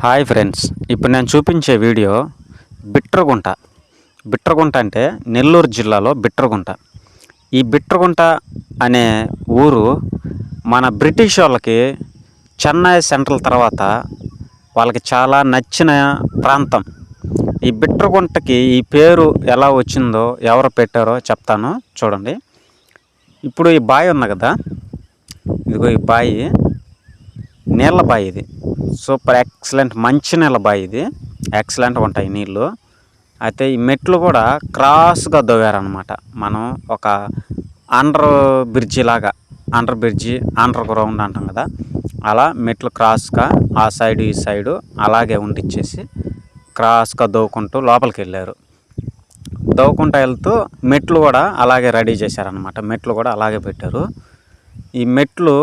Hi friends, ఇప్పుడు నేను చూపించే వీడియో బిట్రగుంట. బిట్రగుంట అంటే నెల్లూరు జిల్లాలో బిట్రగుంట. ఈ బిట్రగుంట అనే ఊరు మన బ్రిటిష్ వాళ్ళకి చెన్నై సెంట్రల్ తర్వాత వాళ్ళకి చాలా నచ్చిన ప్రాంతం. ఈ బిట్రగుంటకి ఈ పేరు ఎలా వచ్చిందో ఎవరు పెట్టారో చెప్తాను చూడండి. ఇప్పుడు ఈ బావి ఉంది కదా, ఇదిగో ఈ బావి నీళ్ళ బావి. ఇది సూపర్ ఎక్సలెంట్ మంచి నీళ్ళ బావి. ఇది ఎక్సలెంట్గా ఉంటాయి నీళ్ళు. అయితే ఈ మెట్లు కూడా క్రాస్గా దవ్వారనమాట. మనం ఒక అండర్ బ్రిడ్జి లాగా, అండర్ బ్రిడ్జి అండర్ గ్రౌండ్ అంటాం కదా, అలా మెట్లు క్రాస్గా ఆ సైడు ఈ సైడు అలాగే ఉండిచ్చేసి క్రాస్గా దవ్వుకుంటూ లోపలికి వెళ్ళారు. దవ్వుకుంటూ వెళ్తూ మెట్లు కూడా అలాగే రెడీ చేశారనమాట. మెట్లు కూడా అలాగే పెట్టారు. ఈ మెట్లు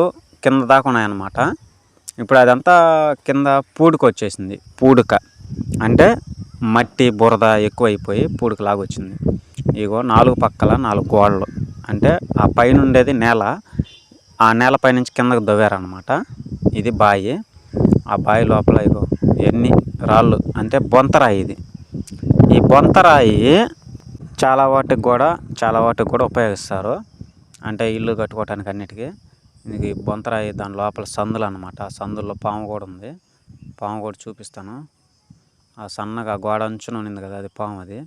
కింద దాకా ఉన్నాయన్నమాట. ఇప్పుడు అదంతా కింద పూడిక వచ్చేసింది. పూడిక అంటే మట్టి బురద ఎక్కువైపోయి పూడికలాగా వచ్చింది. ఇగో 4 పక్కల 4 గోడలు, అంటే ఆ పైన ఉండేది నేల, ఆ నేల పైనుంచి కిందకు దవ్వారనమాట. ఇది బావి. ఆ బావి లోపల ఇగో ఎన్ని రాళ్ళు అంటే బొంతరాయి. ఇది ఈ బొంతరాయి చాలా వాటికి కూడా ఉపయోగిస్తారు, అంటే ఇల్లు కట్టుకోవటానికి అన్నిటికీ. ఇది బొంతరాయి, దాని లోపల సందులు అనమాట. ఆ సందుల్లో పాము కూడా ఉంది. పాము కూడా చూపిస్తాను. ఆ సన్నగా గోడ అంచున ఉన్నింది కదా, అది పాము. అది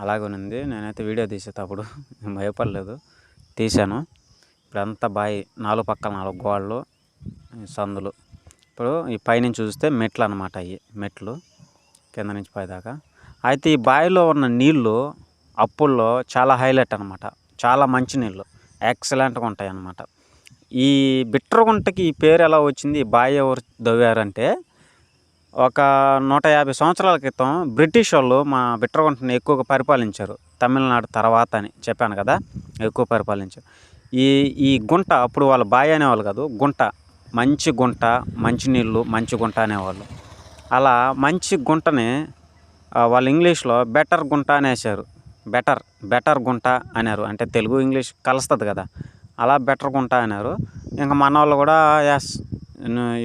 అలాగే ఉన్నింది. నేనైతే వీడియో తీసేటప్పుడు భయపడలేదు, తీశాను. ఇప్పుడు అంతా బావి, 4 పక్కల 4 గోడలు, సందులు. ఇప్పుడు ఈ పైనుంచి చూస్తే మెట్లు అనమాట. అవి మెట్లు కింద నుంచి పైదాకా. అయితే ఈ బావిలో ఉన్న నీళ్ళు అప్పుల్లో చాలా హైలైట్ అనమాట. చాలా మంచి నీళ్ళు, ఎక్సలెంట్గా ఉంటాయి అన్నమాట. ఈ బిట్రగుంటకి ఈ పేరు ఎలా వచ్చింది, ఈ బావి ఎవరు దవ్వారంటే, ఒక 150 సంవత్సరాల క్రితం బ్రిటిష్ వాళ్ళు మా బిట్రగుంటని ఎక్కువగా పరిపాలించారు. తమిళనాడు తర్వాత అని చెప్పాను కదా, ఎక్కువ పరిపాలించారు. ఈ ఈ గుంట అప్పుడు వాళ్ళు బావి అనేవాళ్ళు కాదు, గుంట, మంచి గుంట, మంచి నీళ్ళు, మంచి గుంట అనేవాళ్ళు. అలా మంచి గుంటని వాళ్ళు ఇంగ్లీష్లో బెటర్ గుంట అనేసారు. బెటర్ గుంట అన్నారు. అంటే తెలుగు ఇంగ్లీష్ కలుస్తుంది కదా, అలా బెటర్ గుంట అన్నారు. ఇంకా మన వాళ్ళు కూడా ఎస్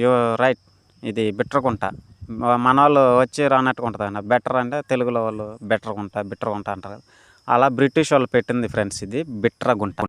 యు రైట్, ఇది బిట్రగుంట. మన వాళ్ళు వచ్చి రానట్టుగా ఉంటుంది అన్న. బెటర్ అంటే తెలుగులో వాళ్ళు బిట్రగుంట అంటారు. అలా బ్రిటిష్ వాళ్ళు పెట్టింది ఫ్రెండ్స్, ఇది బిట్రగుంట.